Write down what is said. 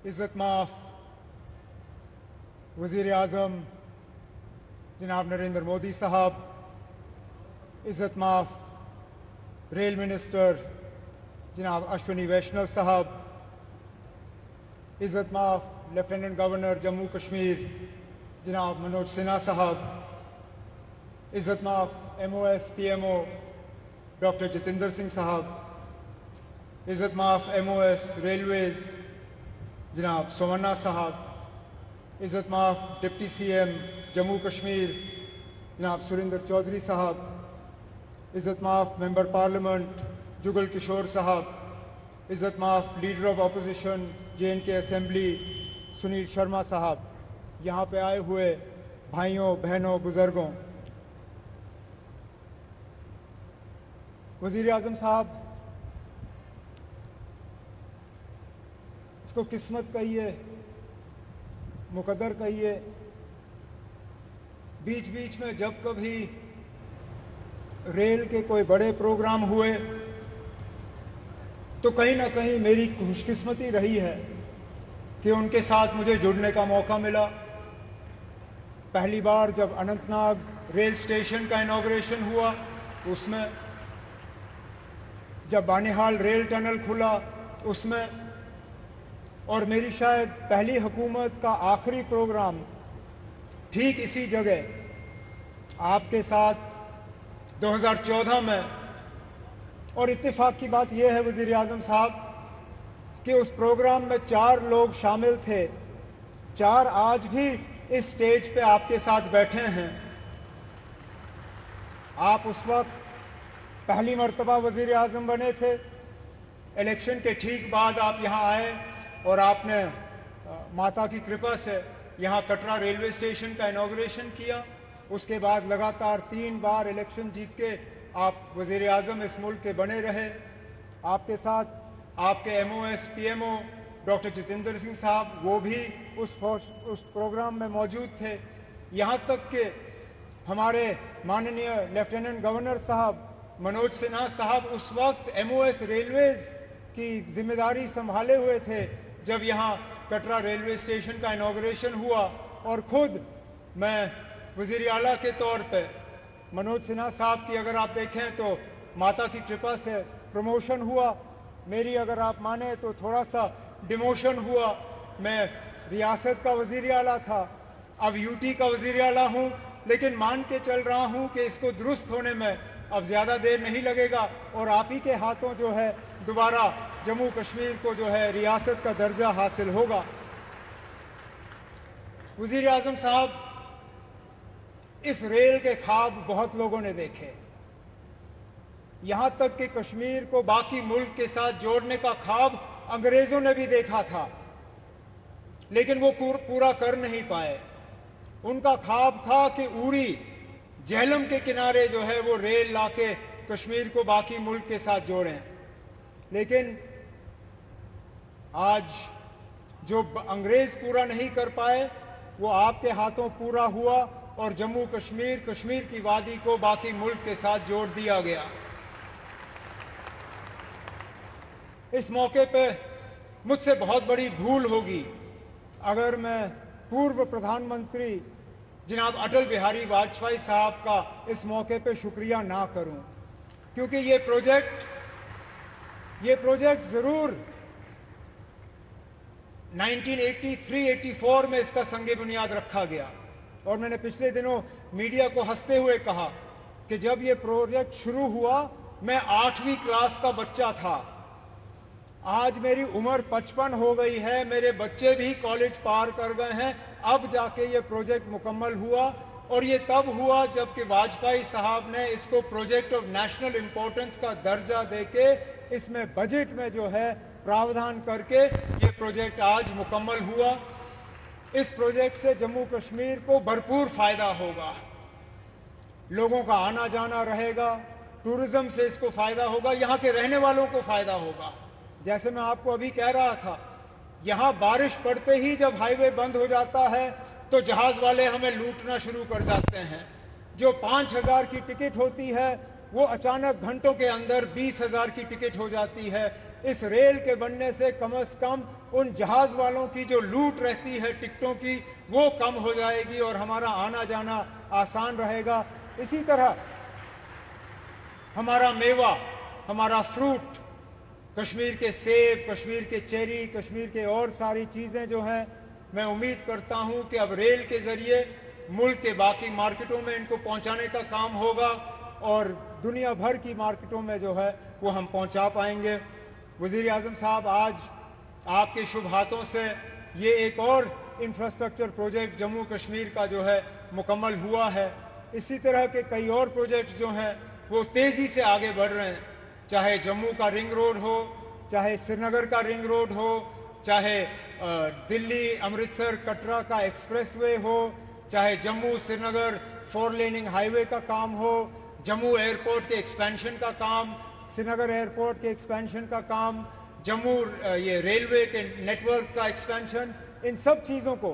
इज़्ज़त माफ़ वज़ीर आज़म जनाब नरेंद्र मोदी साहब, इज़्ज़त माफ़ रेल मिनिस्टर जनाब अश्विनी वैष्णव साहब, इज़्ज़त माफ़ लेफ्टिनेंट गवर्नर जम्मू कश्मीर जनाब मनोज सिन्हा साहब, इज़्ज़त माफ़ MOS PMO doctor Jitendra Singh साहब, इज़्ज़त माफ़ MOS रेलवेज़ जनाब सोमन्ना साहब, इज़्ज़त माफ़ डिप्टी CM जम्मू कश्मीर जनाब सुरेंद्र चौधरी साहब, इज़्ज़त माफ़ मेंबर पार्लियामेंट जुगल किशोर साहब, इज़्ज़त माफ़ leader of opposition JNK assembly Sunil Sharma साहब, यहाँ पे आए हुए भाइयों बहनों बुज़ुर्गों, वज़ीर आज़म साहब, इसको किस्मत कहिए, मुकद्दर कहिए, बीच बीच में जब कभी रेल के कोई बड़े प्रोग्राम हुए तो कहीं ना कहीं मेरी खुशकिस्मती रही है कि उनके साथ मुझे जुड़ने का मौका मिला। पहली बार जब अनंतनाग रेल स्टेशन का इनॉग्रेशन हुआ उसमें, जब बानिहाल रेल टनल खुला उसमें, और मेरी शायद पहली हुकूमत का आखिरी प्रोग्राम ठीक इसी जगह आपके साथ 2014 में। और इत्तेफाक की बात यह है वज़ीर आज़म साहब कि उस प्रोग्राम में 4 लोग शामिल थे, 4 आज भी इस स्टेज पे आपके साथ बैठे हैं। आप उस वक्त पहली मर्तबा वज़ीर आज़म बने थे, इलेक्शन के ठीक बाद आप यहाँ आए और आपने माता की कृपा से यहाँ कटरा रेलवे स्टेशन का इनॉग्रेशन किया। उसके बाद लगातार 3 बार इलेक्शन जीत के आप वज़ीर आज़म इस मुल्क के बने रहे। आपके साथ आपके MOS PMO doctor Jitendra Singh साहब, वो भी उस प्रोग्राम में मौजूद थे। यहाँ तक कि हमारे माननीय लेफ्टिनेंट गवर्नर साहब मनोज सिन्हा साहब उस वक्त MOS रेलवेज़ की जिम्मेदारी संभाले हुए थे जब यहाँ कटरा रेलवे स्टेशन का इनॉग्रेशन हुआ। और ख़ुद मैं वज़ीर आला के तौर पे मनोज सिन्हा साहब की अगर आप देखें तो माता की कृपा से प्रमोशन हुआ, मेरी अगर आप माने तो थोड़ा सा डिमोशन हुआ। मैं रियासत का वज़ीर आला था, अब UT का वज़ीर आला हूँ, लेकिन मान के चल रहा हूँ कि इसको दुरुस्त होने में अब ज़्यादा देर नहीं लगेगा और आप ही के हाथों जो है दोबारा जम्मू कश्मीर को जो है रियासत का दर्जा हासिल होगा। वज़ीर आज़म साहब, इस रेल के ख्वाब बहुत लोगों ने देखे, यहाँ तक कि कश्मीर को बाकी मुल्क के साथ जोड़ने का ख्वाब अंग्रेजों ने भी देखा था, लेकिन वो पूरा कर नहीं पाए। उनका ख्वाब था कि उरी झेलम के किनारे जो है वो रेल लाके कश्मीर को बाकी मुल्क के साथ जोड़ें, लेकिन आज जो अंग्रेज पूरा नहीं कर पाए वो आपके हाथों पूरा हुआ और जम्मू कश्मीर, कश्मीर की वादी को बाकी मुल्क के साथ जोड़ दिया गया। इस मौके पे मुझसे बहुत बड़ी भूल होगी अगर मैं पूर्व प्रधानमंत्री जनाब अटल बिहारी वाजपेयी साहब का इस मौके पे शुक्रिया ना करूं, क्योंकि ये प्रोजेक्ट ज़रूर 1983-84 में इसका संगे बुनियाद रखा गया। और मैंने पिछले दिनों मीडिया को हंसते हुए कहा कि जब ये प्रोजेक्ट शुरू हुआ मैं 8वीं क्लास का बच्चा था। आज मेरी उम्र 55 हो गई है, मेरे बच्चे भी कॉलेज पार कर गए हैं, अब जाके ये प्रोजेक्ट मुकम्मल हुआ। और ये तब हुआ जबकि वाजपेयी साहब ने इसको प्रोजेक्ट ऑफ नेशनल इंपॉर्टेंस का दर्जा देके इसमें बजट में जो है प्रावधान करके ये प्रोजेक्ट आज मुकम्मल हुआ। इस प्रोजेक्ट से जम्मू कश्मीर को भरपूर फायदा होगा, लोगों का आना जाना रहेगा, टूरिज्म से इसको फायदा होगा, यहाँ के रहने वालों को फायदा होगा। जैसे मैं आपको अभी कह रहा था, यहाँ बारिश पड़ते ही जब हाईवे बंद हो जाता है तो जहाज वाले हमें लूटना शुरू कर जाते हैं। जो 5,000 की टिकट होती है वो अचानक घंटों के अंदर 20,000 की टिकट हो जाती है। इस रेल के बनने से कम उन जहाज वालों की जो लूट रहती है टिकटों की, वो कम हो जाएगी और हमारा आना जाना आसान रहेगा। इसी तरह हमारा मेवा, हमारा फ्रूट, कश्मीर के सेब, कश्मीर के चेरी, कश्मीर के और सारी चीज़ें जो हैं, मैं उम्मीद करता हूं कि अब रेल के ज़रिए मुल्क के बाकी मार्केटों में इनको पहुंचाने का काम होगा और दुनिया भर की मार्केटों में जो है वो हम पहुंचा पाएंगे। वज़ीर आज़म साहब, आज आपके शुभ हाथों से ये एक और इंफ्रास्ट्रक्चर प्रोजेक्ट जम्मू कश्मीर का जो है मुकम्मल हुआ है। इसी तरह के कई और प्रोजेक्ट जो हैं वो तेज़ी से आगे बढ़ रहे हैं, चाहे जम्मू का रिंग रोड हो, चाहे श्रीनगर का रिंग रोड हो, चाहे दिल्ली अमृतसर कटरा का एक्सप्रेसवे हो, चाहे जम्मू श्रीनगर 4 लेनिंग हाईवे का काम हो, जम्मू एयरपोर्ट के एक्सपेंशन का काम, श्रीनगर एयरपोर्ट के एक्सपेंशन का काम, जम्मू ये रेलवे के नेटवर्क का एक्सपेंशन, इन सब चीज़ों को